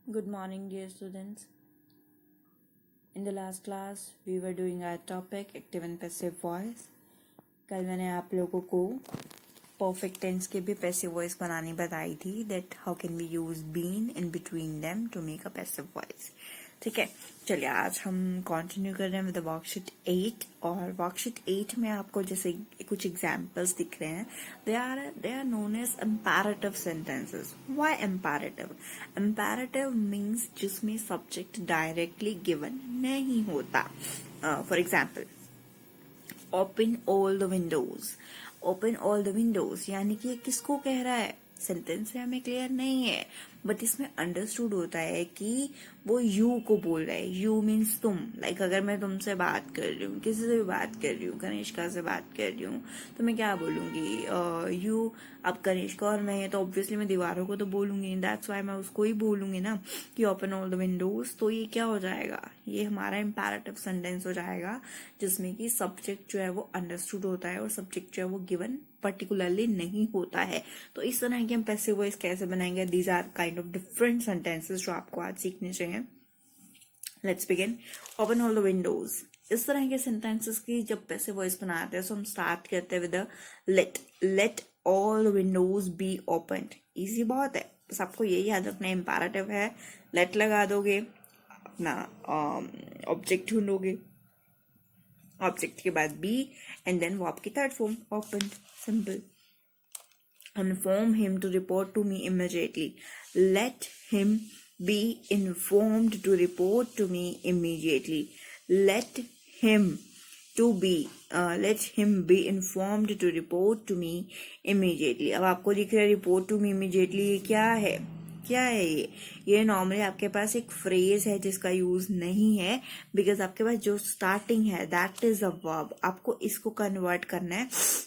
Good morning, dear students. In the last class, we were doing our topic active and passive voice. कल मैंने आप लोगों को perfect tense के भी passive voice बनानी बताई थी that how can we use been in between them to make a passive voice. ठीक है, चलिए आज हम कंटिन्यू कर रहे हैं विद वर्कशीट 8 और वर्कशीट 8 में आपको जैसे कुछ एग्जांपल्स दिख रहे हैं. They are known as imperative sentences. Why imperative? Imperative means जिसमें सब्जेक्ट डायरेक्टली गिवन नहीं होता. For example, open all the windows. Open all the windows यानी कि किसको कह रहा है? सेंटेंस से हमें क्लियर नहीं है, बट इसमें अंडरस्टूड होता है कि वो यू को बोल रहा है. यू मीन्स तुम. लाइक अगर मैं तुमसे बात कर रही हूँ, किसी से भी बात कर रही हूँ, कनिष्का से बात कर रही हूँ, तो मैं क्या बोलूंगी? यू. अब कनिष्का और मैं, तो ऑब्वियसली मैं दीवारों को तो बोलूंगी. दैट्स वाई मैं उसको ही बोलूंगी ना कि ओपन ऑल द विंडोज. तो ये क्या हो जाएगा? ये हमारा इम्पेरेटिव सेंटेंस हो जाएगा जिसमें कि सब्जेक्ट जो है वो अंडरस्टूड होता है और सब्जेक्ट जो है वो गिवन पर्टिकुलरली नहीं होता है. तो इस तरह के हम पैसिव वॉइस कैसे बनाएंगे? These are kind of different sentences जो आपको आज सीखने चाहिए. Let's begin. Open all the windows. इस तरह के सेंटेंसेस की जब पैसिव वॉइस बनाते हैं तो हम स्टार्ट करते हैं with let. Let all windows be open. Easy बहुत है, बस आपको यही याद रखना है. इंपैरेटिव है, लेट लगा दोगे, अपना ऑब्जेक्ट ढूंढोगे, ऑब्जेक्ट के बाद बी एंड देन वो आपकी third form open. Simple. Inform him to report to me immediately. Let him be informed to report to me immediately. Let him be informed to report to me immediately. अब आपको दिख रहा है report to me immediately. ये क्या है? ये normally आपके पास एक फ्रेज है जिसका यूज नहीं है, बिकॉज आपके पास जो स्टार्टिंग है दैट इज अ वर्ब. आपको इसको कन्वर्ट करना है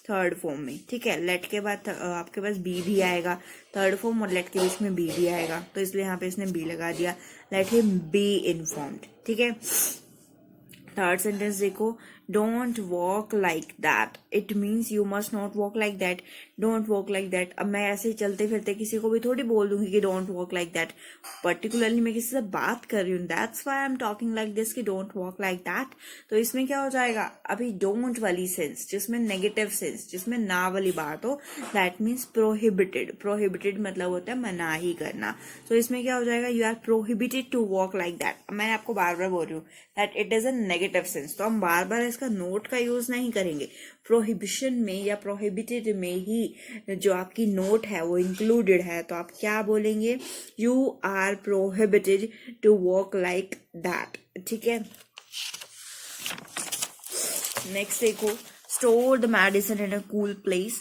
थर्ड फॉर्म में. ठीक है, लेट के बाद आपके पास बी भी आएगा. थर्ड फॉर्म और लेट के बीच में बी भी आएगा, तो इसलिए यहाँ पे इसने बी लगा दिया. Let him be informed. ठीक है. थर्ड सेंटेंस देखो. Don't walk like that. It means you must not walk like that. Don't walk like that. अब मैं ऐसे चलते फिरते किसी को भी थोड़ी बोल दूंगी कि don't walk like that. Particularly मैं किसी से बात कर रही हूँ, that's why I am talking like this कि डोंट वॉक लाइक दैट. तो इसमें क्या हो जाएगा? अभी डोंट वाली सेंस, जिसमें नेगेटिव सेंस, जिसमें ना वाली बात हो, दैट मीन्स प्रोहिबिटेड. प्रोहिबिटेड मतलब होता है मना ही करना. तो इसमें क्या हो जाएगा? You are prohibited to walk like that. मैंने आपको बार बार बोल रही हूँ that it is a negative sense, तो हम बार बार इसका नोट का यूज नहीं करेंगे. प्रोहिबिशन में या प्रोहिबिटेड में ही जो आपकी नोट है वो इंक्लूडेड है, तो आप क्या बोलेंगे? You are prohibited to walk like that. ठीक है. नेक्स्ट देखो. Store the medicine in a cool place.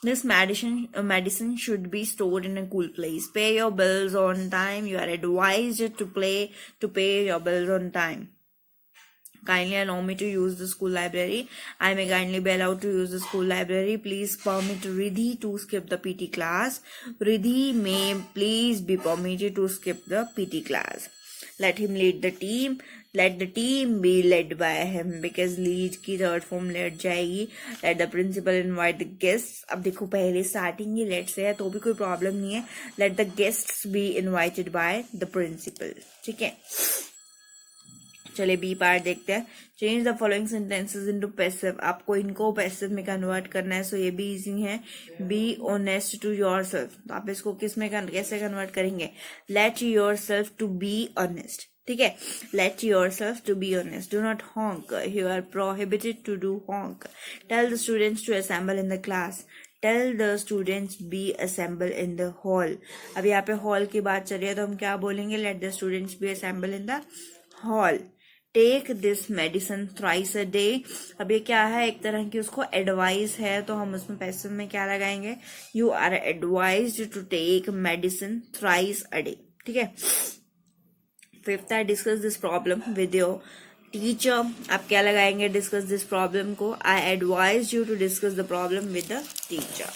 This medicine should be stored in a cool place. Pay your bills on time. You are advised to pay your bills on time. Kindly allow me to use the school library. I may kindly be allowed to use the school library. Please permit Riddhi to skip the PT class. Riddhi may please be permitted to skip the PT class. Let him lead the team. Let the team be led by him, because lead की third form late जाएगी. Let the principal invite the guests. अब देखो पहले starting ही late से है तो भी कोई प्रॉब्लम नहीं है. Let the guests be invited by the principal. ठीक है. चलिए बी पार्ट देखते हैं. Change the following sentences into passive. आपको इनको पैसिव में कन्वर्ट करना है, सो ये भी इजी है. Be honest to yourself. तो आप इसको किस में कैसे कन्वर्ट करेंगे? Let yourself to be honest. ठीक है. Let yourself to be honest. Do not honk. You are prohibited to do honk. Tell the students to assemble in the class. Tell the students be assemble in the hall. अब यहाँ पे hall की बात चल रही है तो हम क्या बोलेंगे? Let the students be assemble in the hall. Take this medicine thrice a day. अब ये क्या है? एक तरह की उसको एडवाइस है, तो हम उसमें पैसिव में क्या लगाएंगे? You are advised to take medicine thrice a day. ठीक है. फिफ्थ है discuss this problem with your teacher. आप क्या लगाएंगे डिस्कस दिस प्रॉब्लम को? I advise you to discuss the problem with the teacher.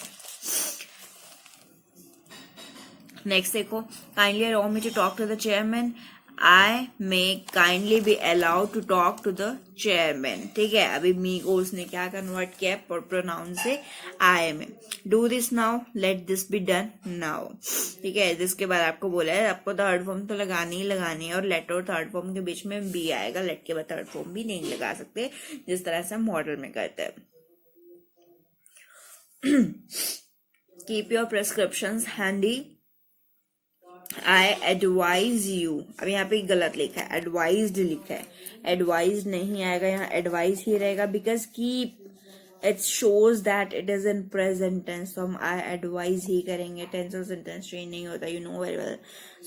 Next देखो. Kindly allow me to talk to the chairman. I may kindly be allowed to talk to the chairman. ठीक है, अभी मी को उसने क्या convert किया pronoun से आई में। Do this now, let this be done now. ठीक है, जिसके बाद आपको बोला है आपको थर्ड फॉर्म तो लगानी ही लगानी है, और लेट और थर्ड फॉर्म के बीच में बी आएगा, लेट के बाद थर्ड फॉर्म भी नहीं लगा सकते जिस तरह से मॉडल में करते हैं। Keep your prescriptions handy. I advise you, अब यहाँ पे गलत लिखा है, एडवाइज्ड लिखा है, एडवाइज नहीं आएगा, यहाँ एडवाइज ही रहेगा, because keep it shows that it is in present tense, तो हम आई एडवाइज ही करेंगे, टेंस और सेंटेंस चेंज नहीं होता, you know very well.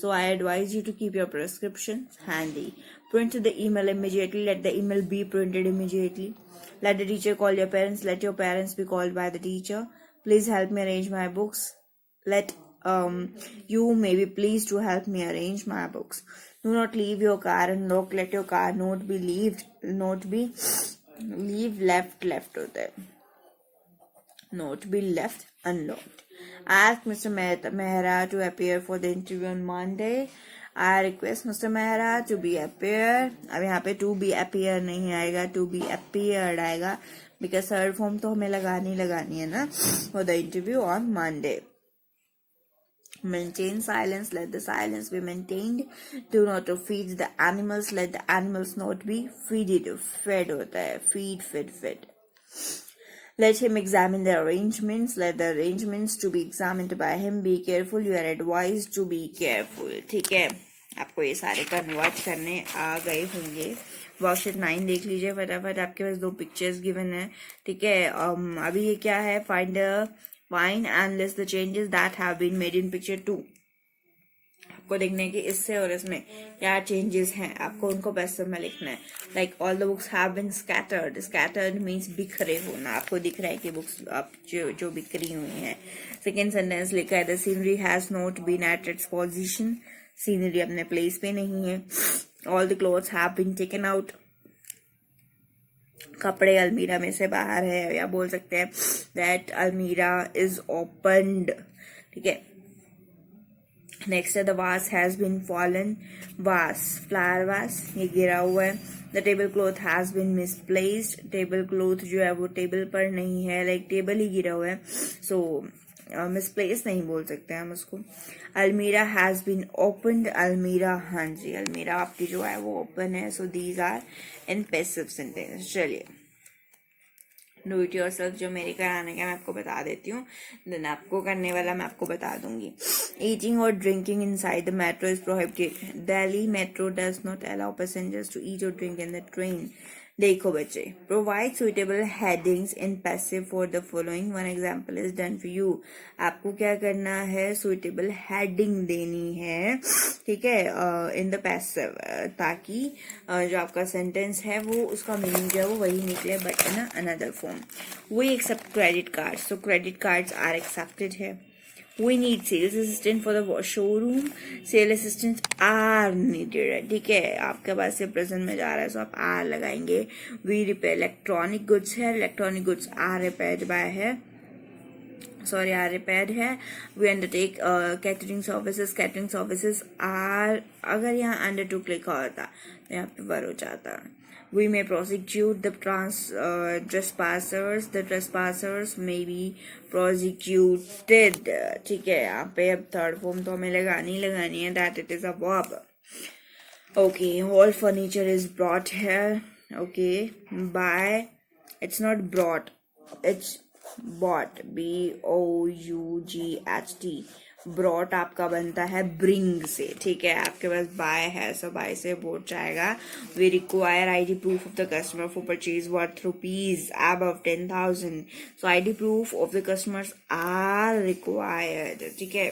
So I advise you to keep your prescription handy. Print the email immediately, let the email be printed immediately. Let the teacher call your parents, let your parents be called by the teacher. Please help me arrange my books. Let you may be pleased to help me arrange my books. Do not leave your car unlocked. Let your car not be left होता है, not be left unlocked. Ask Mr. Mehra to appear for the interview on Monday. I request Mr. Mehra to be appear. अब यहाँ पे to be appear नहीं आएगा, to be appeared आएगा, because third form तो हमें लगानी है ना, for the interview on Monday. Maintain silence, let the silence be maintained. Do not feed the animals, let the animals not be fed होता है, feed. Let him examine the arrangements, let the arrangements to be examined by him. Be careful, you are advised to be careful. ठीक है, आपको ये सारे convert करने आ गए होंगे। वर्कशीट 9 देख लीजिए फटाफट, आपके पास 2 पिक्चर्स गिवन है। ठीक है, अभी ये क्या है, find and list the changes that have been made in picture 2। आपको देखने की इससे और इसमें क्या चेंजेस हैं, आपको उनको पैसिव में लिखना है। Like all the books have been scattered, scattered means बिखरे होना, आपको दिख रहा है कि बुक्स आप जो बिखरी हुई हैं। सेकेंड सेंटेंस लिखा है the scenery has not been at its position, scenery अपने प्लेस पे नहीं है। All the clothes have been taken out, कपड़े अलमीरा में से बाहर है, या बोल सकते हैं दैट अलमीरा इज ओपन्ड। ठीक है, नेक्स्ट है the vase has been fallen, vase flower vase ये गिरा हुआ है। The table cloth has been misplaced, table cloth जो है वो टेबल पर नहीं है, लाइक टेबल ही गिरा हुआ है, सो मिसप्लेस नहीं बोल सकते हम उसको। अलमीरा हैज बीन ओपन्ड, अलमीरा, हाँ जी अलमीरा आपकी जो है वो ओपन है, so these are in passive sentence. चलिए डू इट योरसेल्फ, जो मेरे कराने का मैं आपको बता देती हूँ, देन आपको करने वाला मैं आपको बता दूंगी। ईटिंग और drinking inside the metro is prohibited, Delhi metro does not allow passengers to eat और ड्रिंक इन द ट्रेन। देखो बच्चे, provide suitable headings in passive for the following, one example is done for you. आपको क्या करना है, suitable heading देनी है, ठीक है, इन द पैसिव, ताकि जो आपका सेंटेंस है वो उसका मीनिंग जो है वो वही निकले, but in another form. We accept credit cards, तो क्रेडिट कार्ड्स आर एक्सेप्टेड है। We need sales assistant for the showroom, sale assistant are needed. ठीक है, आपके पास से प्रेजेंट में जा रहा है, सो आप आर लगाएंगे। वी रिपेयर इलेक्ट्रॉनिक गुड्स है, electronic goods are repaired by है, सॉरी आर रिपेयर्ड है। We undertake catering services, catering services are, अगर यहाँ अंडर टू लिखा होता तो यहाँ पे वर हो जाता। We may prosecute the trespassers, the trespassers may be prosecuted। ठीक है, यहाँ पे अब थर्ड फॉर्म तो हमें लगानी है, that it is a verb। Okay, all furniture is brought here, okay, by, it's not brought, it's bought, BOUGHT। Brought आपका बनता है ब्रिंग से, ठीक है, आपके पास बाय है, सो बाय से बोट जाएगा। We require ID proof of the customer for purchase worth rupees above 10,000, so ID proof of the customers are required. ठीक है,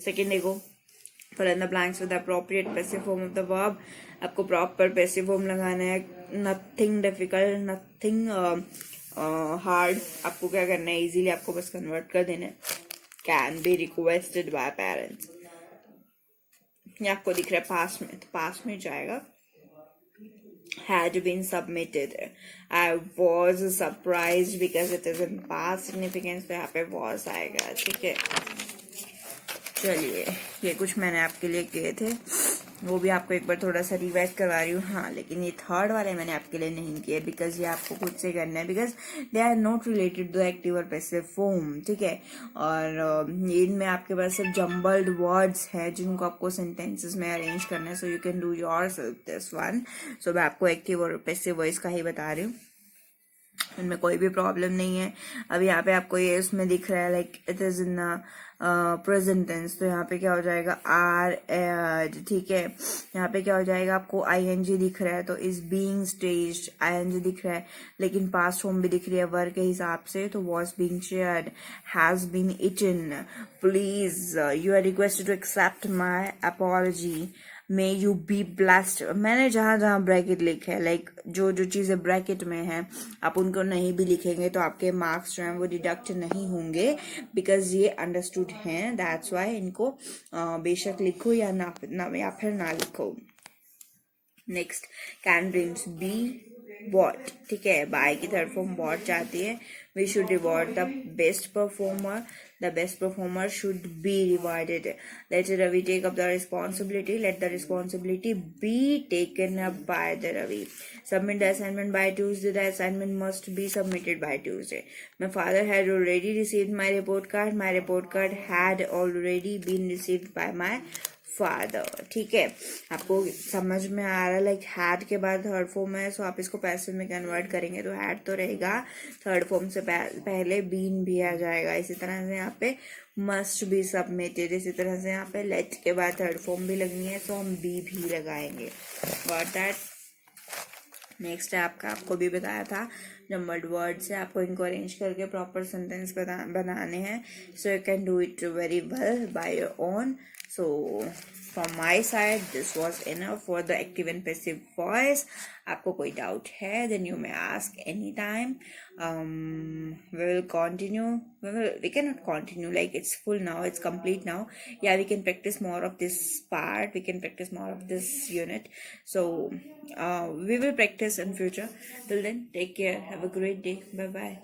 सेकेंड देखो, fill in the blanks with the appropriate passive form of the verb। आपको proper passive form लगाना है, nothing difficult, nothing hard, आपको क्या करना है, इजीली आपको बस कन्वर्ट कर देना है। Can be requested bye parents, ये आपको दिख रहा है पास में, तो पास में जाएगा। had been submitted, I was surprised because it is in past significance, तो यहाँ पे was आएगा। ठीक है, चलिए ये कुछ मैंने आपके लिए किए थे। वो भी आपको एक बार थोड़ा सा रिवाइज करवा रही हूँ। हाँ, लेकिन ये थर्ड वाले मैंने आपके लिए नहीं किए बिकॉज ये आपको खुद से करना है, because they are not related to active और पैसिव फॉर्म, ठीक है। और इनमें आपके पास सिर्फ जम्बल्ड वर्ड्स है जिनको आपको सेंटेंसेस में अरेंज करना है, so you can do yourself this one. सो मैं आपको एक्टिव और पैसिव वॉइस का ही बता रही हूँ, इनमें कोई भी प्रॉब्लम नहीं है। अब यहाँ पे आपको ये उसमें दिख रहा है like it is in present tense, तो यहाँ पे क्या हो जाएगा आर एड, ठीक है। यहाँ पे क्या हो जाएगा आपको आईएनजी दिख रहा है, तो इज बीइंग स्टेज्ड आईएनजी दिख रहा है, लेकिन पास्ट फॉर्म भी दिख रही है वर्क के हिसाब से, तो was being shared, has been eaten, please you are requested to accept my apology, may you be blessed. मैंने जहाँ जहाँ ब्रैकेट लिखे है, लाइक जो जो चीज़ें ब्रैकेट में है आप उनको नहीं भी लिखेंगे तो आपके मार्क्स जो हैं वो डिडक्ट नहीं होंगे, बिकॉज ये अंडरस्टूड हैं, दैट्स वाई इनको बेशक लिखो या या फिर ना लिखो। Next, can dreams be bought, ठीक है, बाय की थर्ड फॉर्म वॉट जाती है। We should reward the best performer, the best performer should be rewarded. Let Ravi take up the responsibility, let the responsibility be taken up by the Ravi. Submit the assignment by Tuesday, the assignment must be submitted by Tuesday. My father had already received my report card had already been received by my father, ठीक है। आपको समझ में आ रहा है, like had के बाद third form है, सो आप इसको पैसिव में कन्वर्ट करेंगे तो हैड तो रहेगा, थर्ड फॉर्म से पहले बीन भी आ जाएगा। इसी तरह से यहाँ पे मस्ट बी सबमिटेड, इसी तरह से यहाँ पे लेट के बाद थर्ड फॉर्म भी लगनी है, तो हम बी भी लगाएंगे। Got that. नेक्स्ट है आपको भी बताया था नंबर्ड वर्ड से आपको इनको अरेंज करके प्रॉपर सेंटेंस बनाने हैं, सो you can do it very well by your own. So from my side this was enough for the active and passive voice. आपको कोई doubt है then you may ask anytime. We will continue, we cannot continue like it's full now, it's complete now. Yeah, we can practice more of this part, we can practice more of this unit, so we will practice in future. Till then, take care, have a great day, bye bye.